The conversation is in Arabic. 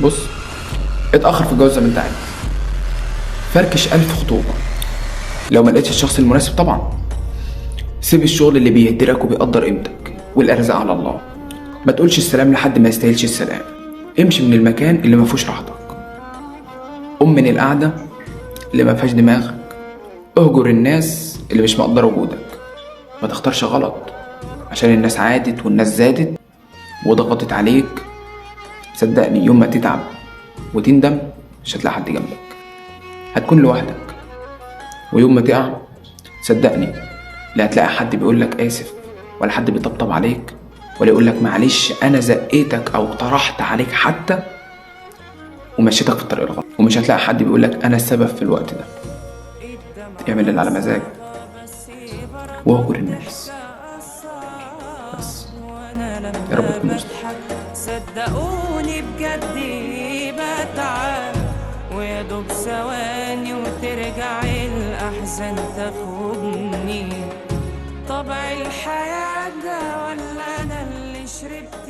بص، اتأخر في الجواز زي ما انت عايز، فركش 1000 خطوبة. لو ما لقيتش الشخص المناسب طبعا سيب الشغل اللي بيهدرك وبيقدر قيمتك، والارزاق على الله. ما تقولش السلام لحد ما يستاهلش السلام. امشي من المكان اللي ما فيهوش راحتك، قوم من القعدة اللي ما فيهاش دماغك، اهجر الناس اللي مش مقدرة وجودك. ما تختارش غلط، عشان الناس عادت والناس زادت وضغطت عليك. صدقني يوم ما تتعب وتندم مش هتلاقي حد جنبك، هتكون لوحدك. ويوم ما تقع صدقني لا هتلاقي حد بيقولك آسف، ولا حد بيطبطب عليك، ولا يقولك معلش أنا زقيتك أو طرحت عليك حتى ومشيتك في الطريق الغلط. ومش هتلاقي حد بيقولك أنا السبب في الوقت ده. اعمل اللي على مزاجك واهجر الناس بس. يا رب تكون مصلحة. صدقوني بجد بتعب، ويا دوب ثواني وترجع الأحزان تاخدني. طبع الحياة ده ولا أنا اللي شربت